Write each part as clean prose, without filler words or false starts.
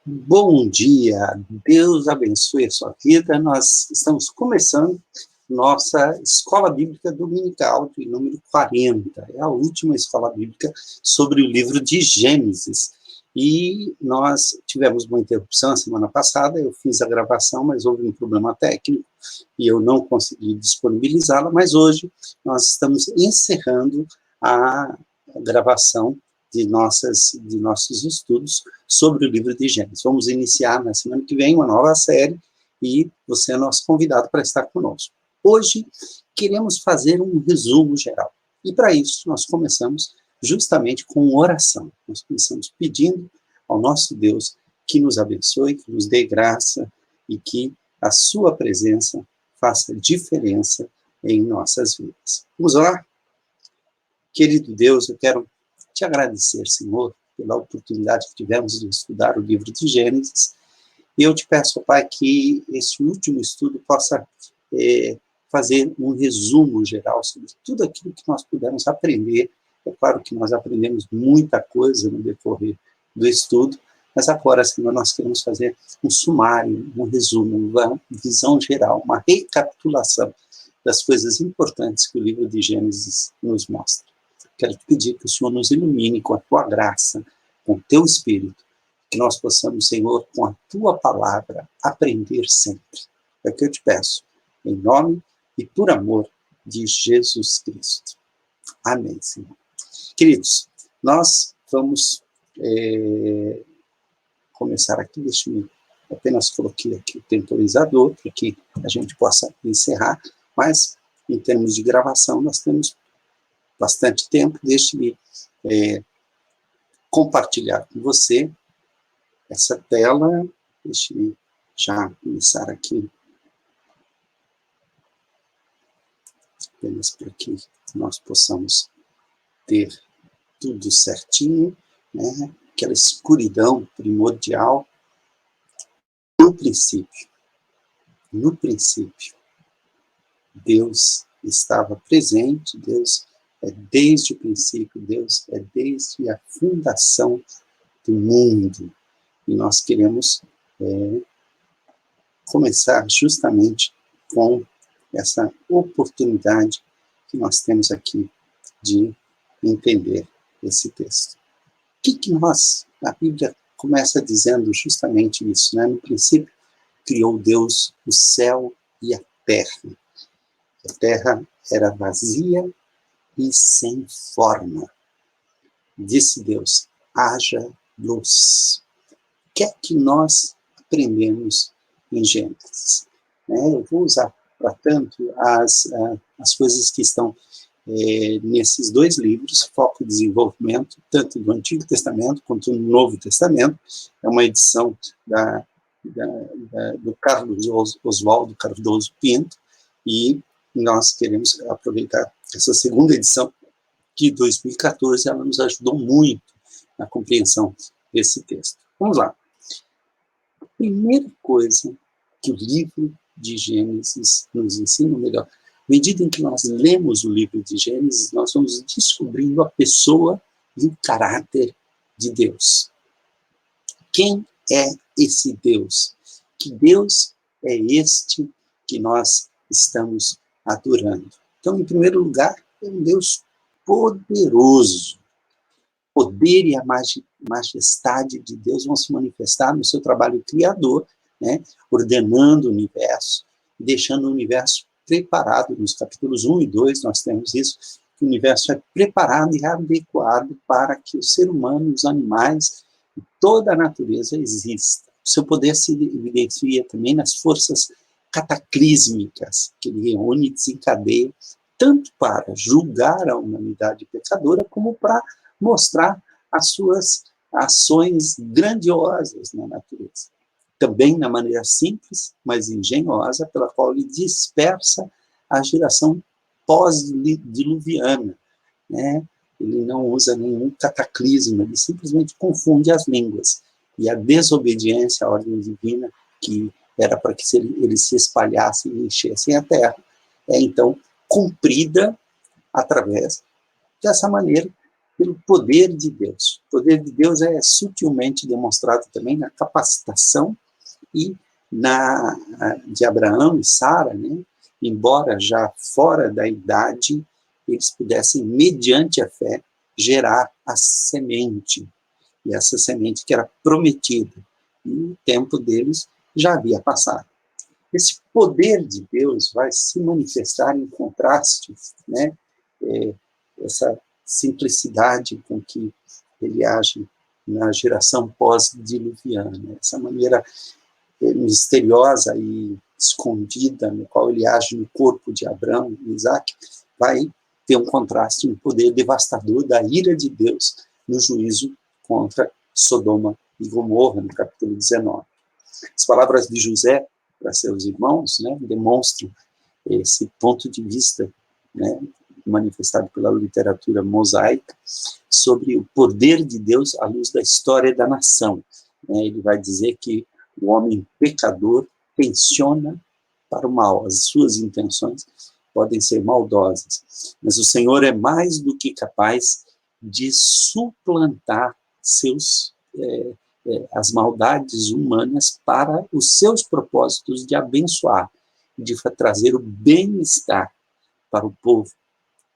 Bom dia, Deus abençoe a sua vida. Nós estamos começando nossa Escola Bíblica Dominical de número 40. É a última Escola Bíblica sobre o livro de Gênesis. E nós tivemos uma interrupção a semana passada, eu fiz a gravação, mas houve um problema técnico e eu não consegui disponibilizá-la, mas hoje nós estamos encerrando a gravação de nossos estudos sobre o livro de Gênesis. Vamos iniciar na semana que vem uma nova série e você é nosso convidado para estar conosco. Hoje queremos fazer um resumo geral e para isso nós começamos justamente com oração. Nós começamos pedindo ao nosso Deus que nos abençoe, que nos dê graça e que a sua presença faça diferença em nossas vidas. Vamos orar? Querido Deus, eu quero te agradecer, Senhor, pela oportunidade que tivemos de estudar o livro de Gênesis. E eu te peço, Pai, que esse último estudo possa fazer um resumo geral sobre tudo aquilo que nós pudemos aprender. É claro que nós aprendemos muita coisa no decorrer do estudo, mas agora, Senhor, nós queremos fazer um sumário, um resumo, uma visão geral, uma recapitulação das coisas importantes que o livro de Gênesis nos mostra. Quero te pedir que o Senhor nos ilumine com a tua graça, com o teu Espírito, que nós possamos, Senhor, com a tua palavra, aprender sempre. É o que eu te peço, em nome e por amor de Jesus Cristo. Amém, Senhor. Queridos, nós vamos começar aqui, deixa eu apenas coloquei aqui o temporizador, para que a gente possa encerrar, mas em termos de gravação nós temos bastante tempo. Deixe-me compartilhar com você essa tela. Deixe-me já começar aqui, apenas para que nós possamos ter tudo certinho, né? Aquela escuridão primordial. No princípio, Deus estava presente, Deus é desde o princípio, Deus é desde a fundação do mundo. E nós queremos começar justamente com essa oportunidade que nós temos aqui de entender esse texto. O que a Bíblia começa dizendo justamente isso, né? No princípio, criou Deus o céu e a terra. A terra era vazia e sem forma. Disse Deus, haja luz. O que é que nós aprendemos em Gênesis? Eu vou usar para tanto as coisas que estão nesses dois livros, Foco e Desenvolvimento, tanto do Antigo Testamento quanto do Novo Testamento. É uma edição do Carlos Oswaldo Cardoso Pinto, e nós queremos aproveitar essa segunda edição, que 2014 ela nos ajudou muito na compreensão desse texto. Vamos lá. A primeira coisa que o livro de Gênesis nos ensina, melhor, à medida em que nós lemos o livro de Gênesis, nós vamos descobrindo a pessoa e o caráter de Deus. Quem é esse Deus? Que Deus é este que nós estamos adorando? Então, em primeiro lugar, é um Deus poderoso. O poder e a majestade de Deus vão se manifestar no seu trabalho criador, né, ordenando o universo, deixando o universo preparado. Nos capítulos 1 e 2 nós temos isso, que o universo é preparado e adequado para que o ser humano, os animais e toda a natureza exista. O seu poder se evidencia também nas forças cataclísmicas, que ele reúne e desencadeia, tanto para julgar a humanidade pecadora, como para mostrar as suas ações grandiosas na natureza. Também na maneira simples, mas engenhosa, pela qual ele dispersa a geração pós-diluviana, né? Ele não usa nenhum cataclismo, ele simplesmente confunde as línguas. E a desobediência à ordem divina, que era para que eles se espalhassem e enchessem a terra, é então cumprida através dessa maneira pelo poder de Deus. O poder de Deus é sutilmente demonstrado também na capacitação e de Abraão e Sara, né? Embora já fora da idade, eles pudessem, mediante a fé, gerar a semente. E essa semente que era prometida. E o tempo deles já havia passado. Esse poder de Deus vai se manifestar em contraste, né? Essa simplicidade com que ele age na geração pós-diluviana, essa maneira misteriosa e escondida no qual ele age no corpo de Abraão e Isaac, vai ter um contraste, um poder devastador da ira de Deus no juízo contra Sodoma e Gomorra, no capítulo 19. As palavras de José para seus irmãos, né, demonstram esse ponto de vista, né, manifestado pela literatura mosaica, sobre o poder de Deus à luz da história da nação. Ele vai dizer que o homem pecador tensiona para o mal, as suas intenções podem ser maldosas, mas o Senhor é mais do que capaz de suplantar as maldades humanas para os seus propósitos de abençoar, de trazer o bem-estar para o povo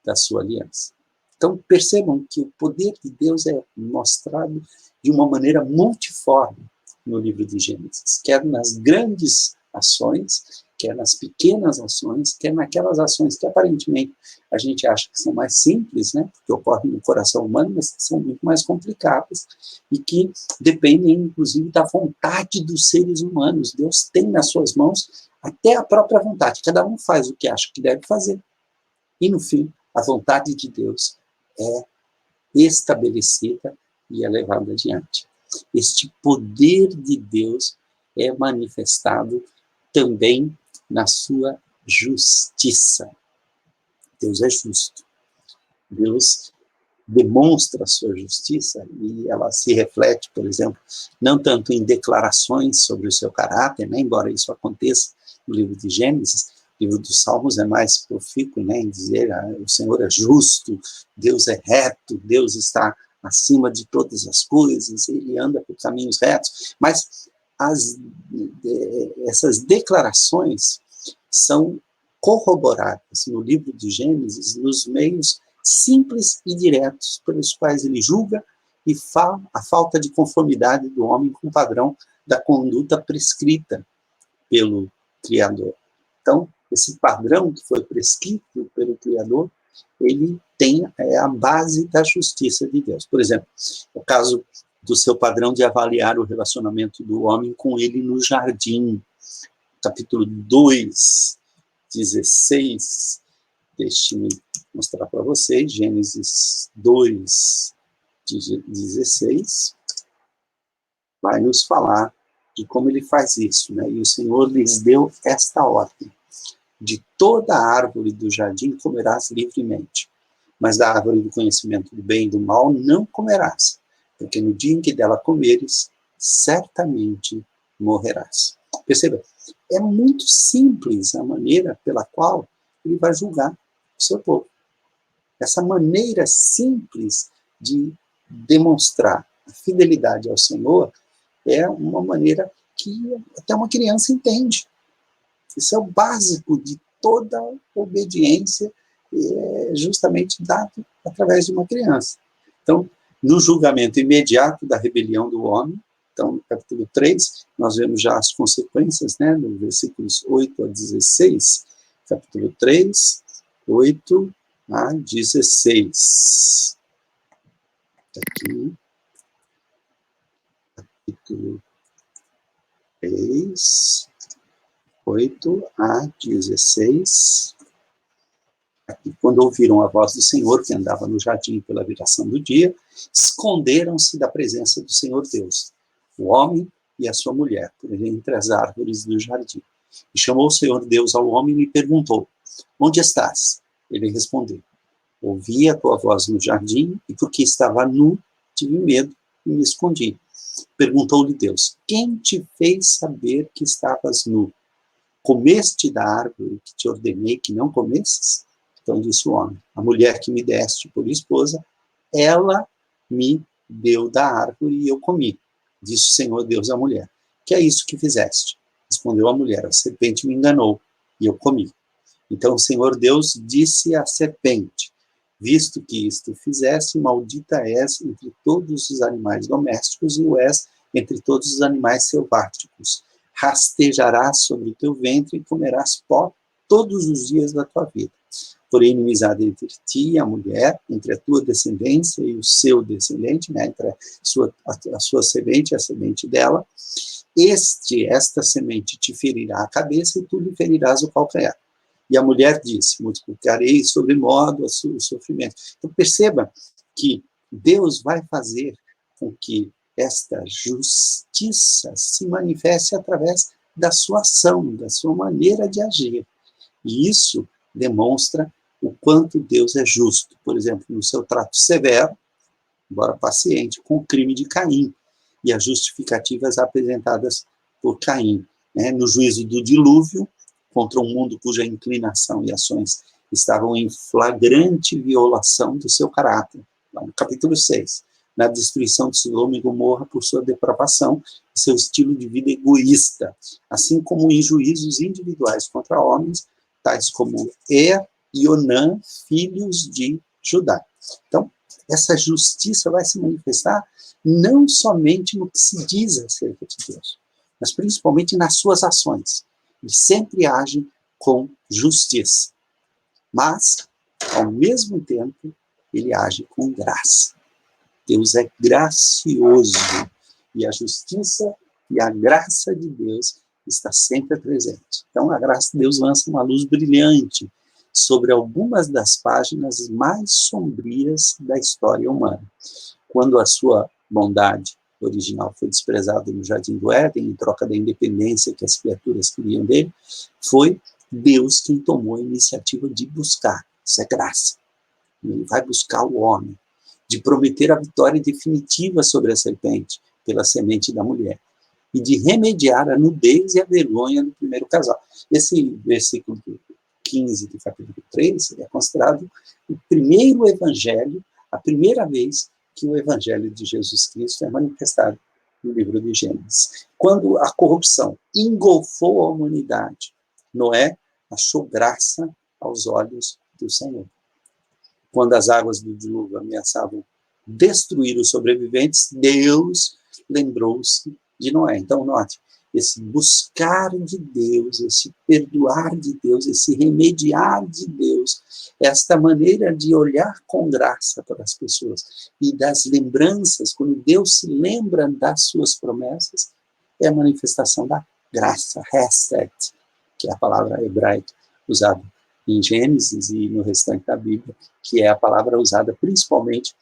da sua aliança. Então, percebam que o poder de Deus é mostrado de uma maneira multiforme no livro de Gênesis, quer nas grandes ações, quer nas pequenas ações, quer naquelas ações que aparentemente a gente acha que são mais simples, né, que ocorrem no coração humano, mas que são muito mais complicadas e que dependem, inclusive, da vontade dos seres humanos. Deus tem nas suas mãos até a própria vontade. Cada um faz o que acha que deve fazer. E, no fim, a vontade de Deus é estabelecida e é levada adiante. Este poder de Deus é manifestado também na sua justiça. Deus é justo. Deus demonstra a sua justiça e ela se reflete, por exemplo, não tanto em declarações sobre o seu caráter, né, embora isso aconteça no livro de Gênesis. O livro dos Salmos é mais profícuo, né, em dizer o Senhor é justo, Deus é reto, Deus está acima de todas as coisas, ele anda por caminhos retos, mas essas declarações são corroboradas no livro de Gênesis nos meios simples e diretos pelos quais ele julga e fala a falta de conformidade do homem com o padrão da conduta prescrita pelo Criador. Então, esse padrão que foi prescrito pelo Criador, ele tem a base da justiça de Deus. Por exemplo, o caso do seu padrão de avaliar o relacionamento do homem com ele no jardim. Capítulo 2, 16, deixe-me mostrar para vocês, Gênesis 2, 16, vai nos falar de como ele faz isso, né? E o Senhor lhes deu esta ordem: de toda a árvore do jardim comerás livremente, mas da árvore do conhecimento do bem e do mal não comerás, porque no dia em que dela comeres, certamente morrerás. Perceba, é muito simples a maneira pela qual ele vai julgar o seu povo. Essa maneira simples de demonstrar a fidelidade ao Senhor é uma maneira que até uma criança entende. Isso é o básico de toda obediência, justamente dado através de uma criança. Então, no julgamento imediato da rebelião do homem, então, no capítulo 3, nós vemos já as consequências, né, no versículos 8 a 16, capítulo 3, 8 a 16. Aqui, capítulo 3, 8 a 16. Aqui, quando ouviram a voz do Senhor, que andava no jardim pela viração do dia, esconderam-se da presença do Senhor Deus, o homem e a sua mulher, por entre as árvores do jardim. E chamou o Senhor Deus ao homem e lhe perguntou: onde estás? Ele respondeu: ouvi a tua voz no jardim, e porque estava nu, tive medo e me escondi. Perguntou-lhe Deus: quem te fez saber que estavas nu? Comeste da árvore que te ordenei que não comesses? Então disse o homem: a mulher que me deste por esposa, ela me deu da árvore e eu comi. Disse o Senhor Deus à mulher: que é isso que fizeste? Respondeu a mulher: a serpente me enganou e eu comi. Então o Senhor Deus disse à serpente: visto que isto fizeste, maldita és entre todos os animais domésticos e o és entre todos os animais selváticos. Rastejarás sobre o teu ventre e comerás pó todos os dias da tua vida. Porém, inimizade entre ti e a mulher, entre a tua descendência e o seu descendente, né, entre a sua semente e a semente dela, esta semente te ferirá a cabeça e tu lhe ferirás o calcanhar. E a mulher disse: multiplicarei sobremodo o sofrimento. Então perceba que Deus vai fazer com que esta justiça se manifeste através da sua ação, da sua maneira de agir. E isso demonstra o quanto Deus é justo. Por exemplo, no seu trato severo, embora paciente, com o crime de Caim e as justificativas apresentadas por Caim, né? No juízo do dilúvio, contra um mundo cuja inclinação e ações estavam em flagrante violação do seu caráter, lá no capítulo 6, na destruição de Sodoma e Gomorra por sua depravação e seu estilo de vida egoísta, assim como em juízos individuais contra homens, tais como Er e Onã, filhos de Judá. Então, essa justiça vai se manifestar não somente no que se diz acerca de Deus, mas principalmente nas suas ações. Ele sempre age com justiça, mas, ao mesmo tempo, ele age com graça. Deus é gracioso, e a justiça e a graça de Deus está sempre presente. Então, a graça de Deus lança uma luz brilhante sobre algumas das páginas mais sombrias da história humana. Quando a sua bondade original foi desprezada no Jardim do Éden, em troca da independência que as criaturas queriam dele, foi Deus quem tomou a iniciativa de buscar. Isso é graça. Ele vai buscar o homem, de prometer a vitória definitiva sobre a serpente, pela semente da mulher, e de remediar a nudez e a vergonha do primeiro casal. Esse versículo 15 do capítulo 3 é considerado o primeiro evangelho, a primeira vez que o evangelho de Jesus Cristo é manifestado no livro de Gênesis. Quando a corrupção engolfou a humanidade, Noé achou graça aos olhos do Senhor. Quando as águas do dilúvio ameaçavam destruir os sobreviventes, Deus lembrou-se de Noé. Então, note, esse buscar de Deus, esse perdoar de Deus, esse remediar de Deus, esta maneira de olhar com graça para as pessoas e das lembranças, quando Deus se lembra das suas promessas, é a manifestação da graça, hesed, que é a palavra hebraica usada em Gênesis e no restante da Bíblia, que é a palavra usada principalmente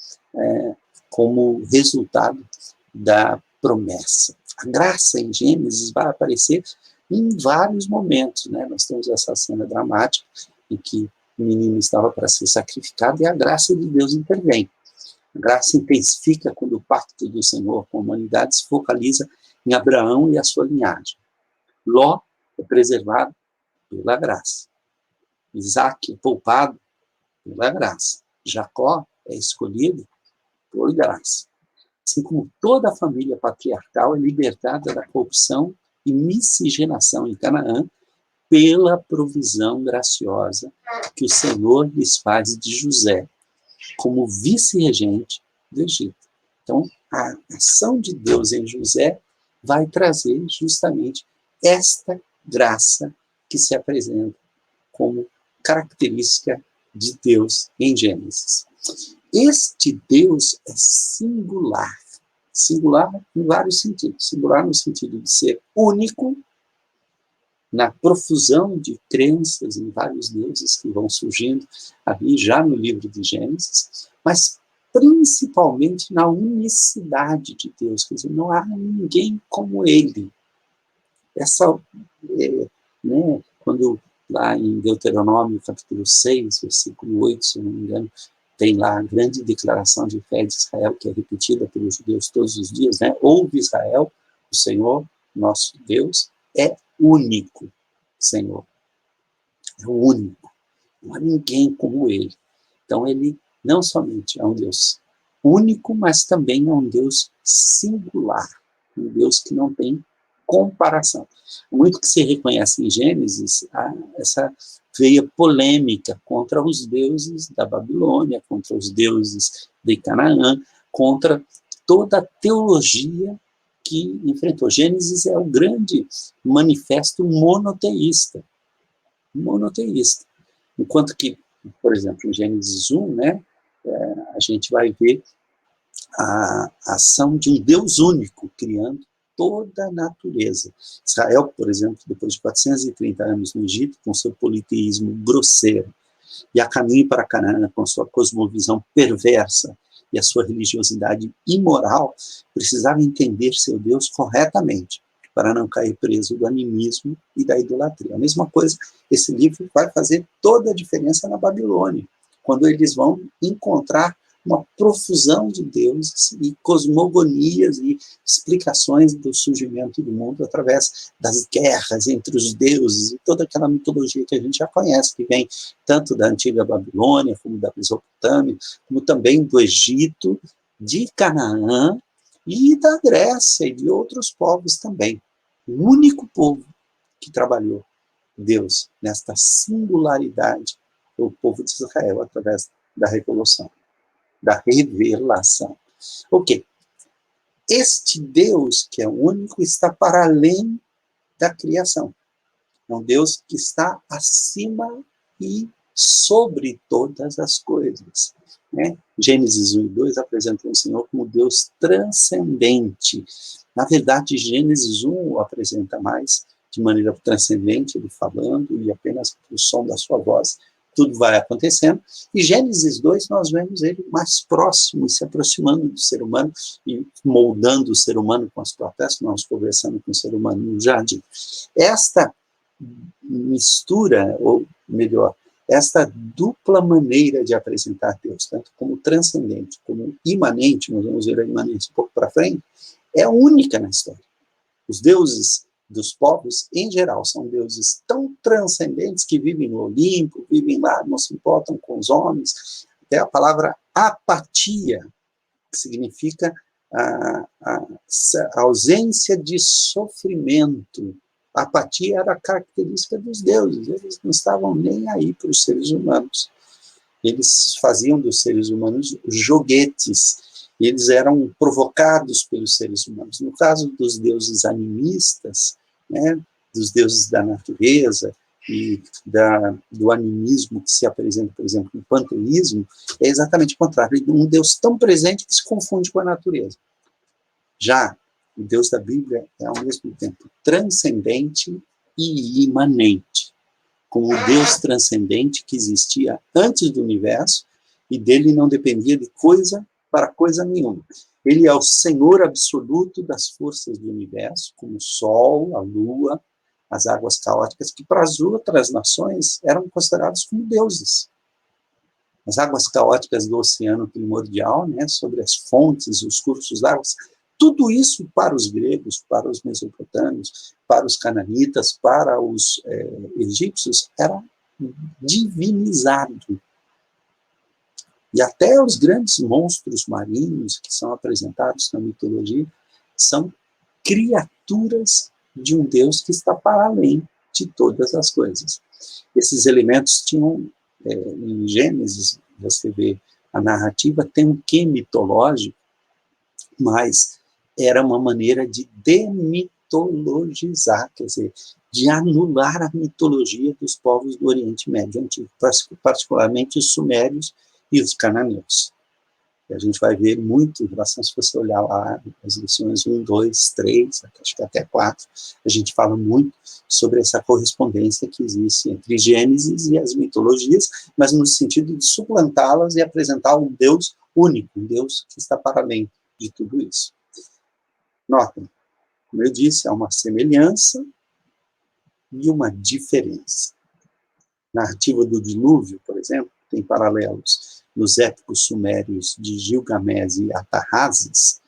como resultado da promessa. A graça em Gênesis vai aparecer em vários momentos, né? Nós temos essa cena dramática em que o menino estava para ser sacrificado e a graça de Deus intervém. A graça intensifica quando o pacto do Senhor com a humanidade se focaliza em Abraão e a sua linhagem. Ló é preservado pela graça. Isaac é poupado pela graça. Jacó é escolhido por graça. Assim como toda a família patriarcal é libertada da corrupção e miscigenação em Canaã pela provisão graciosa que o Senhor lhes faz de José, como vice-regente do Egito. Então, a ação de Deus em José vai trazer justamente esta graça que se apresenta como característica de Deus em Gênesis. Este Deus é singular. Singular em vários sentidos. Singular no sentido de ser único, na profusão de crenças em vários deuses que vão surgindo ali já no livro de Gênesis, mas principalmente na unicidade de Deus. Quer dizer, não há ninguém como ele. Quando lá em Deuteronômio, capítulo 6, versículo 8, se eu não me engano, tem lá a grande declaração de fé de Israel, que é repetida pelos judeus todos os dias, né? Ouve Israel, o Senhor, nosso Deus, é único, Senhor. É o único. Não há ninguém como ele. Então, ele não somente é um Deus único, mas também é um Deus singular, um Deus que não tem comparação. Muito que se reconhece em Gênesis essa veia polêmica contra os deuses da Babilônia, contra os deuses de Canaã, contra toda a teologia que enfrentou. Gênesis é o grande manifesto monoteísta. Monoteísta. Enquanto que, por exemplo, em Gênesis 1, né, a gente vai ver a ação de um Deus único, criando toda a natureza. Israel, por exemplo, depois de 430 anos no Egito, com seu politeísmo grosseiro, e a caminho para Canaã, com sua cosmovisão perversa e a sua religiosidade imoral, precisava entender seu Deus corretamente, para não cair preso do animismo e da idolatria. A mesma coisa, esse livro vai fazer toda a diferença na Babilônia, quando eles vão encontrar uma profusão de deuses e cosmogonias e explicações do surgimento do mundo através das guerras entre os deuses e toda aquela mitologia que a gente já conhece, que vem tanto da antiga Babilônia, como da Mesopotâmia, como também do Egito, de Canaã e da Grécia e de outros povos também. O único povo que trabalhou Deus nesta singularidade foi o povo de Israel através da Revolução, da revelação. Ok. Este Deus, que é o único, está para além da criação. É um Deus que está acima e sobre todas as coisas. Né? Gênesis 1 e 2 apresentam o Senhor como Deus transcendente. Na verdade, Gênesis 1 o apresenta mais de maneira transcendente, ele falando e apenas o som da sua voz. Tudo vai acontecendo. E Gênesis 2, nós vemos ele mais próximo, se aproximando do ser humano e moldando o ser humano com as próprias mãos, conversando com o ser humano no jardim. Esta mistura, ou melhor, esta dupla maneira de apresentar Deus, tanto como transcendente, como imanente, nós vamos ver a imanência um pouco para frente, é única na história. Os deuses dos povos, em geral, são deuses tão transcendentes que vivem no Olimpo, vivem lá, não se importam com os homens. Até a palavra apatia, que significa a ausência de sofrimento. A apatia era a característica dos deuses, eles não estavam nem aí para os seres humanos. Eles faziam dos seres humanos joguetes, eles eram provocados pelos seres humanos. No caso dos deuses animistas, né, dos deuses da natureza e do animismo que se apresenta, por exemplo, no panteísmo, é exatamente o contrário. Um Deus tão presente que se confunde com a natureza. Já o Deus da Bíblia é, ao mesmo tempo, transcendente e imanente, como o Deus transcendente que existia antes do universo e dele não dependia de coisa para coisa nenhuma. Ele é o Senhor absoluto das forças do universo, como o Sol, a Lua, as águas caóticas, que para as outras nações eram considerados como deuses. As águas caóticas do oceano primordial, né, sobre as fontes, os cursos d'água, tudo isso para os gregos, para os mesopotâmios, para os cananitas, para os egípcios, era divinizado. E até os grandes monstros marinhos que são apresentados na mitologia são criaturas de um Deus que está para além de todas as coisas. Esses elementos tinham, em Gênesis, você vê a narrativa, tem um quê mitológico, mas era uma maneira de demitologizar, quer dizer, de anular a mitologia dos povos do Oriente Médio Antigo, particularmente os sumérios e os cananeus. E a gente vai ver muito em relação, se você olhar lá as lições 1, 2, 3, acho que até 4, a gente fala muito sobre essa correspondência que existe entre Gênesis e as mitologias, mas no sentido de suplantá-las e apresentar um Deus único, um Deus que está para além de tudo isso. Notem, como eu disse, há uma semelhança e uma diferença. Na narrativa do dilúvio, por exemplo, tem paralelos nos épicos sumérios de Gilgamesh e Atarrázes,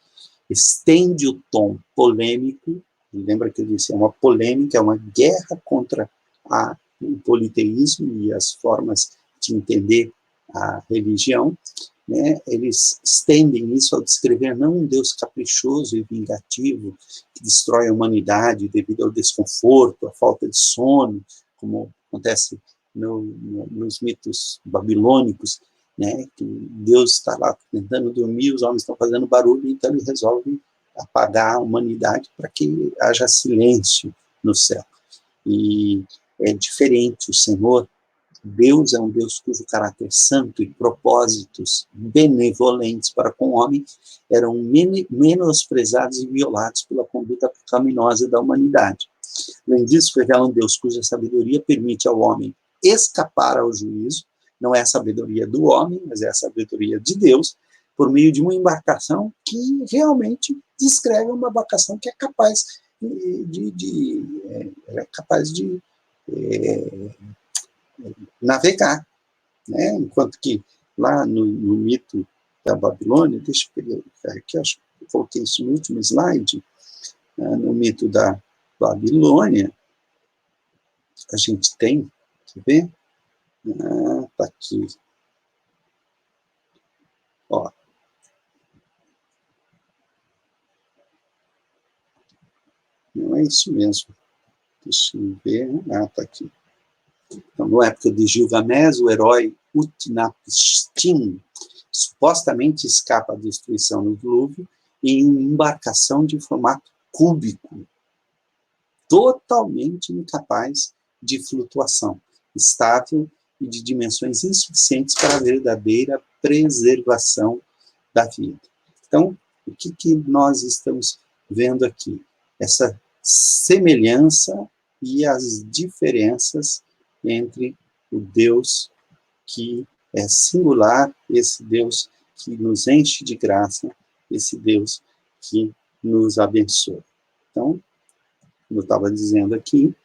estende o tom polêmico, lembra que eu disse, é uma polêmica, é uma guerra contra o politeísmo e as formas de entender a religião, né, eles estendem isso ao descrever não um Deus caprichoso e vingativo, que destrói a humanidade devido ao desconforto, à falta de sono, como acontece nos mitos babilônicos, né, que Deus está lá tentando dormir, os homens estão fazendo barulho, então ele resolve apagar a humanidade para que haja silêncio no céu. E é diferente, o Senhor, Deus é um Deus cujo caráter santo e propósitos benevolentes para com o homem eram menosprezados e violados pela conduta pecaminosa da humanidade. Além disso, revela um Deus cuja sabedoria permite ao homem escapar ao juízo, não é a sabedoria do homem, mas é a sabedoria de Deus, por meio de uma embarcação que realmente descreve uma embarcação que é capaz de navegar, né? Enquanto que lá no mito da Babilônia, deixa eu pegar aqui, acho que eu coloquei isso no último slide, no mito da Babilônia, a gente tem, quer ver? Tá aqui. Ó. Não é isso mesmo. Deixa eu ver. Tá aqui. Então, na época de Gilgamesh, o herói Utnapishtim supostamente escapa à destruição no dilúvio em uma embarcação de formato cúbico, totalmente incapaz de flutuação, estável e de dimensões insuficientes para a verdadeira preservação da vida. Então, o que nós estamos vendo aqui? Essa semelhança e as diferenças entre o Deus que é singular, esse Deus que nos enche de graça, esse Deus que nos abençoa. Então, como eu estava dizendo aqui,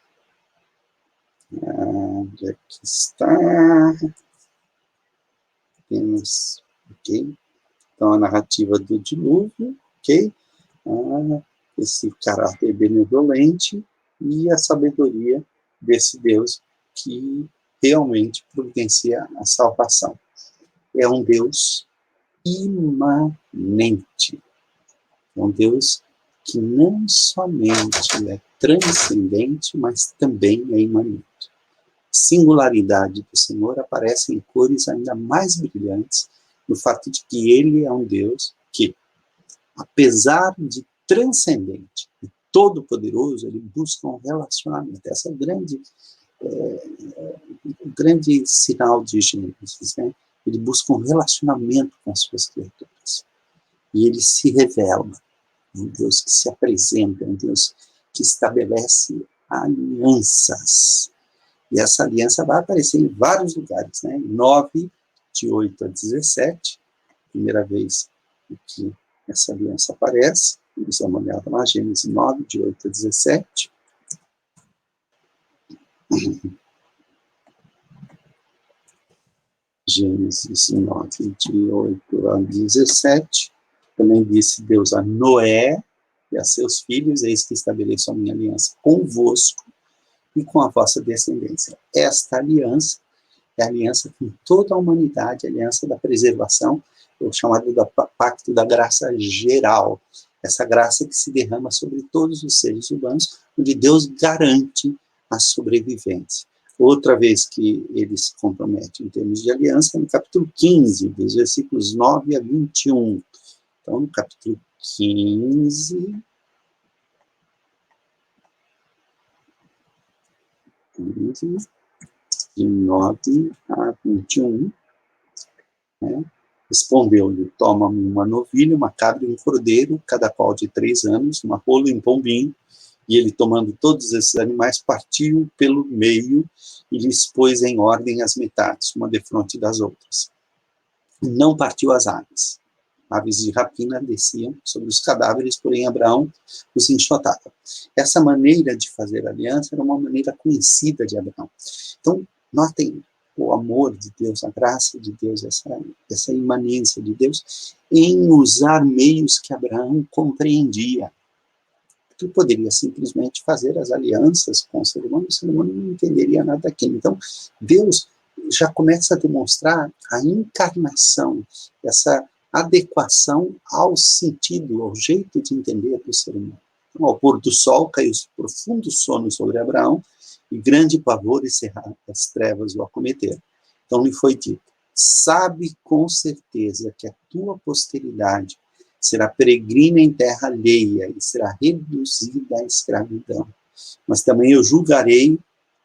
onde é que está? Apenas, ok? Então, a narrativa do dilúvio, ok? Esse caráter benevolente e a sabedoria desse Deus que realmente providencia a salvação. É um Deus imanente. É um Deus que não somente é transcendente, mas também é imanente. A singularidade do Senhor aparece em cores ainda mais brilhantes no fato de que Ele é um Deus que, apesar de transcendente e todo-poderoso, Ele busca um relacionamento. Esse é o grande sinal de Gênesis, né? Ele busca um relacionamento com as suas criaturas. E Ele se revela. Um Deus que se apresenta, um Deus que estabelece alianças. E essa aliança vai aparecer em vários lugares, né? 9, de 8 a 17, primeira vez que essa aliança aparece. Vamos dar uma olhada lá, Gênesis 9, de 8 a 17. Gênesis 9, de 8 a 17. Também disse Deus a Noé e a seus filhos: eis que estabeleço a minha aliança convosco e com a vossa descendência. Esta aliança é a aliança com toda a humanidade, a aliança da preservação, o chamado do pacto da graça geral. Essa graça que se derrama sobre todos os seres humanos, onde Deus garante a sobrevivência. Outra vez que ele se compromete em termos de aliança, no capítulo 15, dos versículos 9 a 21. Então, no capítulo 15, de 9 a 21, né? Respondeu-lhe: toma-me uma novilha, uma cabra e um cordeiro, cada qual de 3 anos, uma rola e um pombinho. E ele, tomando todos esses animais, partiu pelo meio e lhes pôs em ordem as metades, uma defronte das outras. Não partiu as aves. Aves de rapina desciam sobre os cadáveres, porém Abraão os enxotava. Essa maneira de fazer aliança era uma maneira conhecida de Abraão. Então, notem o amor de Deus, a graça de Deus, essa imanência de Deus em usar meios que Abraão compreendia. Tu poderia simplesmente fazer as alianças com o ser humano não entenderia nada daquilo. Então, Deus já começa a demonstrar a encarnação essa adequação ao sentido, ao jeito de entender do ser humano. Então, ao pôr do sol, caiu profundo sono sobre Abraão, e grande pavor e cerradas trevas o acometeram. Então lhe foi dito: sabe com certeza que a tua posteridade será peregrina em terra alheia e será reduzida à escravidão. Mas também eu julgarei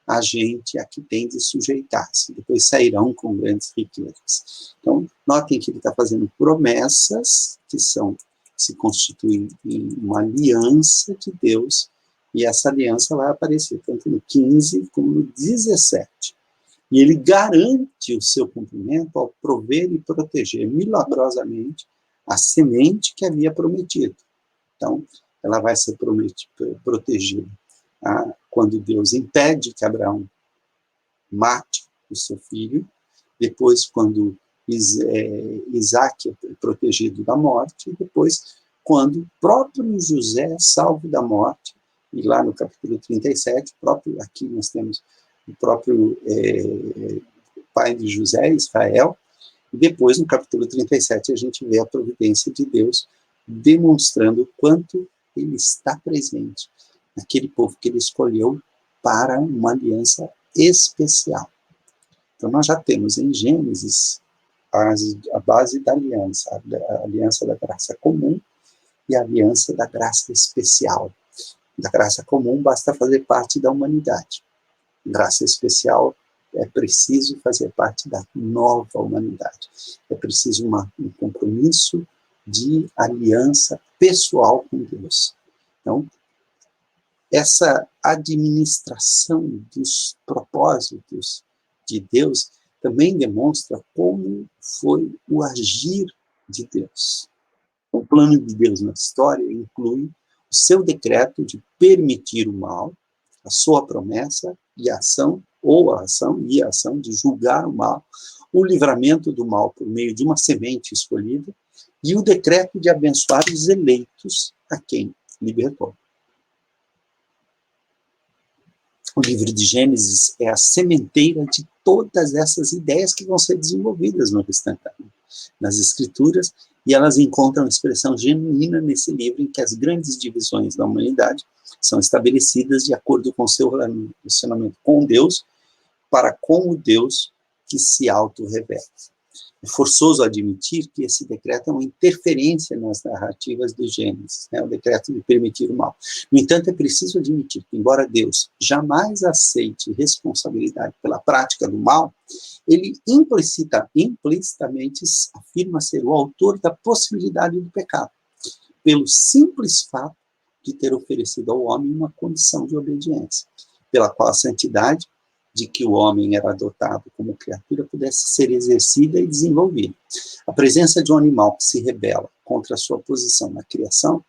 a gente a que tem de sujeitar-se. Depois sairão com grandes riquezas. Então, notem que ele está fazendo promessas que se constituem em uma aliança de Deus, e essa aliança vai aparecer tanto no 15 como no 17. E ele garante o seu cumprimento ao prover e proteger milagrosamente a semente que havia prometido. Então, ela vai ser protegida quando Deus impede que Abraão mate o seu filho, depois quando Isaac é protegido da morte, e depois quando o próprio José é salvo da morte, e lá no capítulo 37, aqui nós temos o próprio pai de José, Israel, e depois no capítulo 37 a gente vê a providência de Deus demonstrando o quanto ele está presente naquele povo que ele escolheu para uma aliança especial. Então nós já temos em Gênesis a base da aliança, a aliança da graça comum e a aliança da graça especial. Da graça comum basta fazer parte da humanidade. Graça especial é preciso fazer parte da nova humanidade. É preciso um compromisso de aliança pessoal com Deus. Então, essa administração dos propósitos de Deus também demonstra como foi o agir de Deus. O plano de Deus na história inclui o seu decreto de permitir o mal, a sua promessa e a ação, ou a ação e a ação de julgar o mal, o livramento do mal por meio de uma semente escolhida e o decreto de abençoar os eleitos a quem libertou. O livro de Gênesis é a sementeira de todas essas ideias que vão ser desenvolvidas no restante nas Escrituras, e elas encontram expressão genuína nesse livro em que as grandes divisões da humanidade são estabelecidas de acordo com seu relacionamento com Deus, para com o Deus que se auto-revela. É forçoso admitir que esse decreto é uma interferência nas narrativas do Gênesis, o decreto de permitir o mal. No entanto, é preciso admitir que, embora Deus jamais aceite responsabilidade pela prática do mal, ele implicitamente afirma ser o autor da possibilidade do pecado, pelo simples fato de ter oferecido ao homem uma condição de obediência, pela qual a santidade de que o homem era dotado como criatura pudesse ser exercida e desenvolvida. A presença de um animal que se rebela contra a sua posição na criação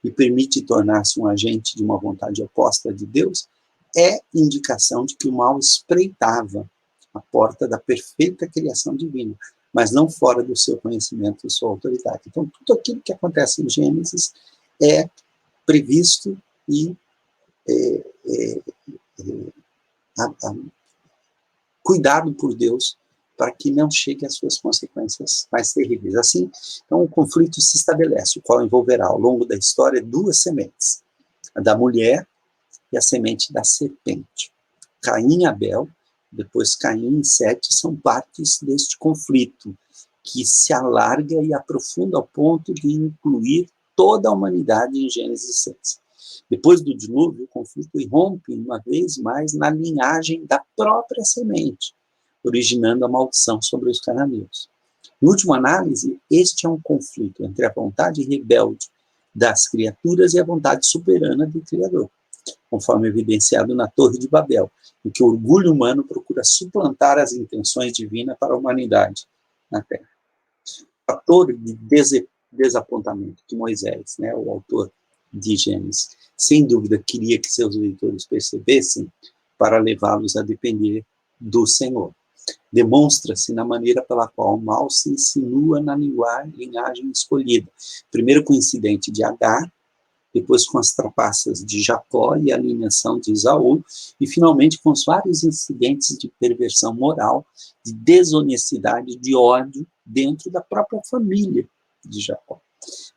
e permite tornar-se um agente de uma vontade oposta de Deus é indicação de que o mal espreitava a porta da perfeita criação divina, mas não fora do seu conhecimento e sua autoridade. Então, tudo aquilo que acontece em Gênesis é previsto e cuidado por Deus para que não chegue às suas consequências mais terríveis. Assim, então, o conflito se estabelece, o qual envolverá, ao longo da história, duas sementes, a da mulher e a semente da serpente. Caim e Abel, depois Caim e Sete, são partes deste conflito, que se alarga e aprofunda ao ponto de incluir toda a humanidade em Gênesis 6. Depois do dilúvio, o conflito irrompe uma vez mais na linhagem da própria semente, originando a maldição sobre os cananeus. Em última análise, este é um conflito entre a vontade rebelde das criaturas e a vontade soberana do Criador, conforme evidenciado na Torre de Babel, em que o orgulho humano procura suplantar as intenções divinas para a humanidade na Terra. O fator de desapontamento que Moisés, o autor de Gênesis, sem dúvida queria que seus leitores percebessem para levá-los a depender do Senhor. Demonstra-se na maneira pela qual o mal se insinua na linhagem escolhida. Primeiro com o incidente de Agar, depois com as trapaças de Jacó e a alienação de Esaú, e finalmente com os vários incidentes de perversão moral, de desonestidade, de ódio, dentro da própria família de Jacó.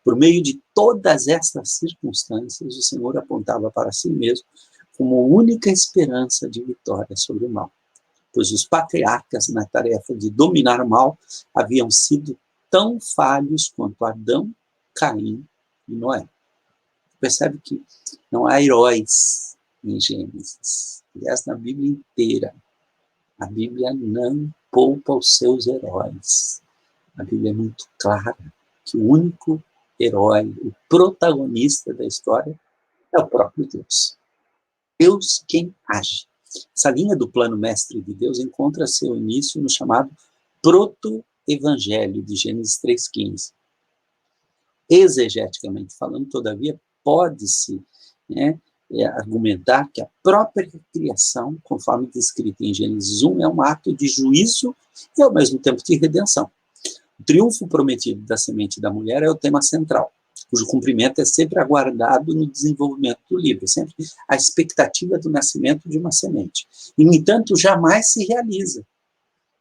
Por meio de todas estas circunstâncias, o Senhor apontava para si mesmo como única esperança de vitória sobre o mal, pois os patriarcas, na tarefa de dominar o mal, haviam sido tão falhos quanto Adão, Caim e Noé. Percebe que não há heróis em Gênesis. Aliás, na Bíblia inteira, a Bíblia não poupa os seus heróis. A Bíblia é muito clara que o único herói, o protagonista da história, é o próprio Deus. Deus quem age. Essa linha do plano mestre de Deus encontra seu início no chamado proto-evangelho de Gênesis 3,15. Exegeticamente falando, todavia, pode-se argumentar que a própria criação, conforme descrito em Gênesis 1, é um ato de juízo e, ao mesmo tempo, de redenção. O triunfo prometido da semente da mulher é o tema central, cujo cumprimento é sempre aguardado no desenvolvimento do livro, sempre a expectativa do nascimento de uma semente. E, no entanto, jamais se realiza,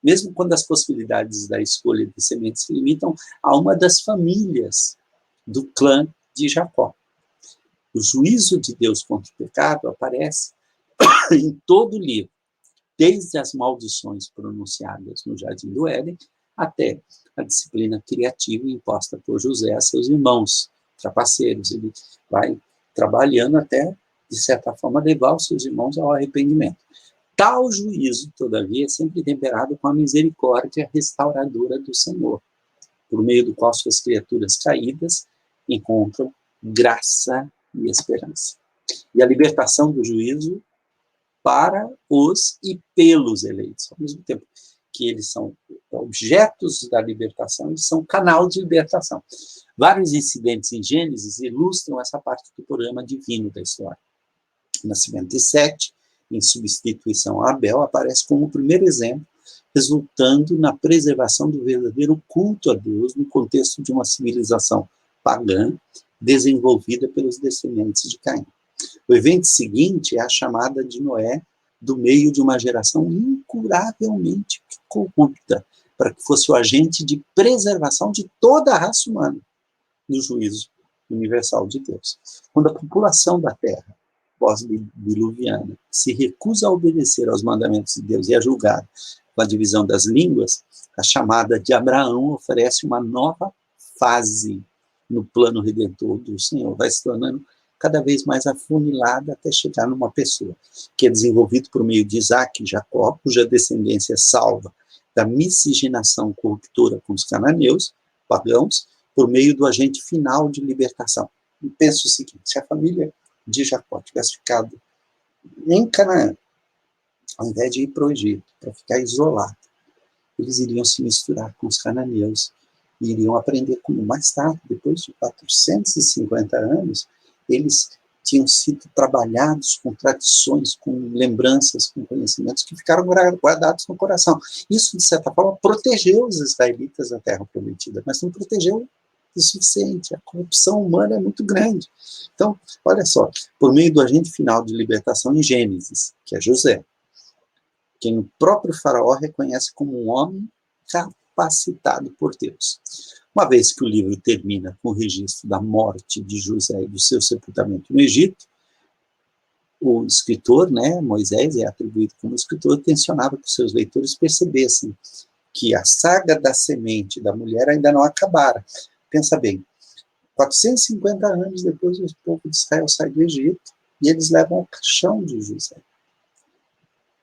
mesmo quando as possibilidades da escolha de sementes se limitam a uma das famílias do clã de Jacó. O juízo de Deus contra o pecado aparece em todo o livro, desde as maldições pronunciadas no Jardim do Éden até a disciplina criativa imposta por José a seus irmãos trapaceiros. Ele vai trabalhando até, de certa forma, levar os seus irmãos ao arrependimento. Tal juízo, todavia, é sempre temperado com a misericórdia restauradora do Senhor, por meio do qual suas criaturas caídas encontram graça e esperança. E a libertação do juízo para os e pelos eleitos, ao mesmo tempo que eles são objetos da libertação, eles são canal de libertação. Vários incidentes em Gênesis ilustram essa parte do programa divino da história. O nascimento de Sete, em substituição a Abel, aparece como o primeiro exemplo, resultando na preservação do verdadeiro culto a Deus no contexto de uma civilização pagã desenvolvida pelos descendentes de Caim. O evento seguinte é a chamada de Noé do meio de uma geração incuravelmente corrupta, para que fosse o agente de preservação de toda a raça humana no juízo universal de Deus. Quando a população da Terra, pós-diluviana, se recusa a obedecer aos mandamentos de Deus e é julgada com a divisão das línguas, a chamada de Abraão oferece uma nova fase no plano redentor do Senhor, vai se tornando cada vez mais afunilada até chegar numa pessoa, que é desenvolvido por meio de Isaac e Jacó, cuja descendência salva da miscigenação corruptora com os cananeus, pagãos, por meio do agente final de libertação. E penso o seguinte, se a família de Jacó tivesse ficado em Canaã, ao invés de ir para o Egito, para ficar isolado, eles iriam se misturar com os cananeus e iriam aprender como mais tarde, depois de 450 anos, eles tinham sido trabalhados com tradições, com lembranças, com conhecimentos que ficaram guardados no coração. Isso, de certa forma, protegeu os israelitas da Terra Prometida, mas não protegeu o suficiente. A corrupção humana é muito grande. Então, olha só, por meio do agente final de libertação em Gênesis, que é José, quem o próprio faraó reconhece como um homem capacitado por Deus. Uma vez que o livro termina com o registro da morte de José e do seu sepultamento no Egito, o escritor, Moisés, é atribuído como escritor, tensionava que os seus leitores percebessem que a saga da semente da mulher ainda não acabara. Pensa bem, 450 anos depois o povo de Israel sai do Egito e eles levam o caixão de José.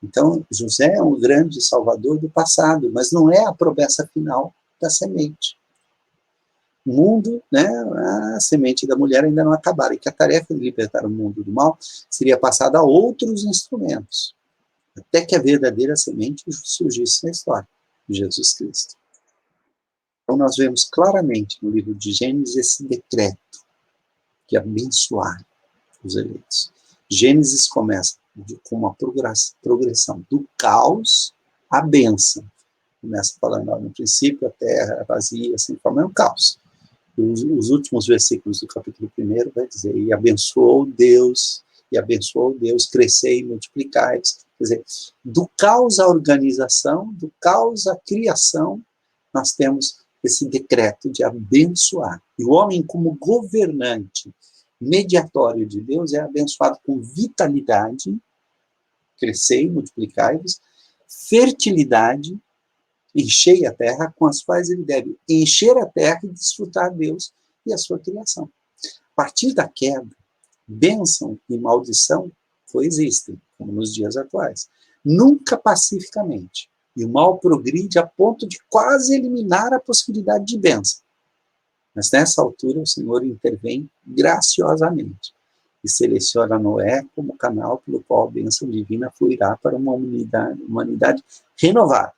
Então, José é um grande salvador do passado, mas não é a promessa final da semente. O mundo, a semente da mulher ainda não acabara, e que a tarefa de libertar o mundo do mal seria passada a outros instrumentos, até que a verdadeira semente surgisse na história, de Jesus Cristo. Então nós vemos claramente no livro de Gênesis esse decreto de abençoar os eleitos. Gênesis começa com uma progressão do caos à bênção. Começa falando, no princípio a terra vazia, sem forma, é um caos. Os últimos versículos do capítulo 1 vai dizer, e abençoou Deus, crescei e multiplicai. Quer dizer, do caos à organização, do caos à criação, nós temos esse decreto de abençoar. E o homem, como governante, mediatório de Deus, é abençoado com vitalidade, crescei, multiplicai-vos, fertilidade, enchei a terra, com as quais ele deve encher a terra e desfrutar Deus e a sua criação. A partir da queda, bênção e maldição coexistem, como nos dias atuais. Nunca pacificamente. E o mal progride a ponto de quase eliminar a possibilidade de bênção. Mas nessa altura o Senhor intervém graciosamente e seleciona Noé como canal pelo qual a bênção divina fluirá para uma humanidade renovada,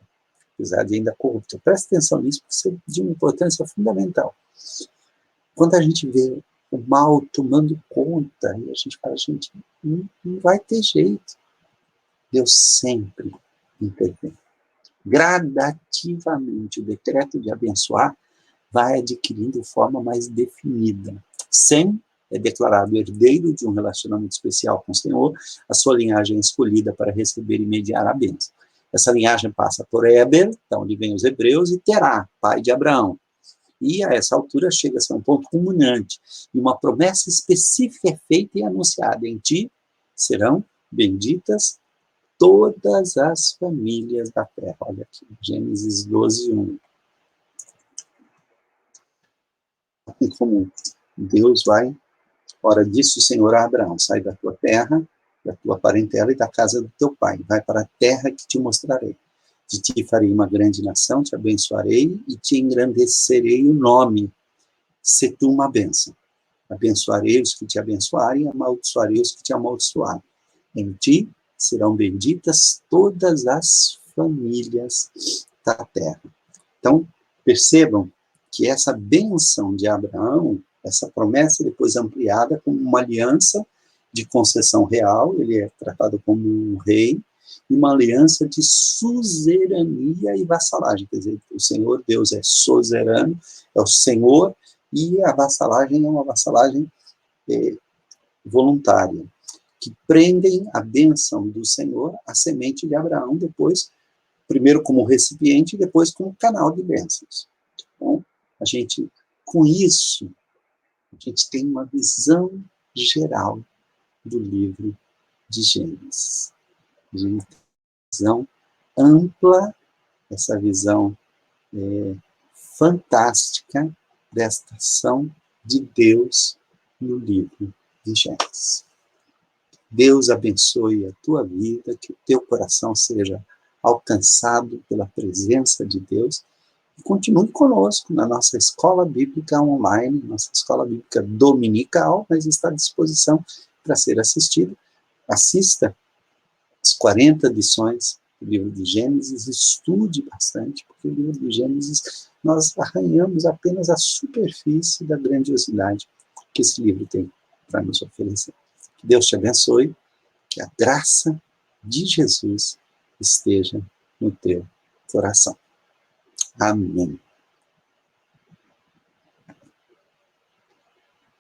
apesar de ainda corrupta. Preste atenção nisso, porque isso é de uma importância fundamental. Quando a gente vê o mal tomando conta, e a gente fala, gente, não vai ter jeito. Deus sempre intervém. Gradativamente, o decreto de abençoar vai adquirindo forma mais definida. Sem é declarado herdeiro de um relacionamento especial com o Senhor, a sua linhagem é escolhida para receber e mediar a bênção. Essa linhagem passa por Éber, da onde vem os hebreus, e Terá, pai de Abraão. E a essa altura chega a ser um ponto culminante. E uma promessa específica é feita e anunciada. Em ti serão benditas todas as famílias da terra. Olha aqui, Gênesis 12, 1. Como Deus vai, ora disse o Senhor a Abraão, sai da tua terra, da tua parentela e da casa do teu pai, vai para a terra que te mostrarei. De ti farei uma grande nação, te abençoarei e te engrandecerei o nome, se tu uma bênção. Abençoarei os que te abençoarem, amaldiçoarei os que te amaldiçoarem. Em ti serão benditas todas as famílias da terra. Então, percebam que essa bênção de Abraão, essa promessa depois ampliada como uma aliança de concessão real, ele é tratado como um rei, e uma aliança de suzerania e vassalagem, quer dizer, o Senhor Deus é suzerano, é o Senhor, e a vassalagem é uma vassalagem voluntária, que prendem a bênção do Senhor à semente de Abraão, depois, primeiro como recipiente, e depois como canal de bênçãos. Então, a gente, com isso, a gente tem uma visão geral do livro de Gênesis. Uma visão ampla, essa visão fantástica desta ação de Deus no livro de Gênesis. Deus abençoe a tua vida, que o teu coração seja alcançado pela presença de Deus. E continue conosco na nossa escola bíblica online, nossa escola bíblica dominical, mas está à disposição para ser assistida. Assista as 40 lições do livro de Gênesis, estude bastante, porque o livro de Gênesis nós arranhamos apenas a superfície da grandiosidade que esse livro tem para nos oferecer. Que Deus te abençoe, que a graça de Jesus esteja no teu coração. Amém.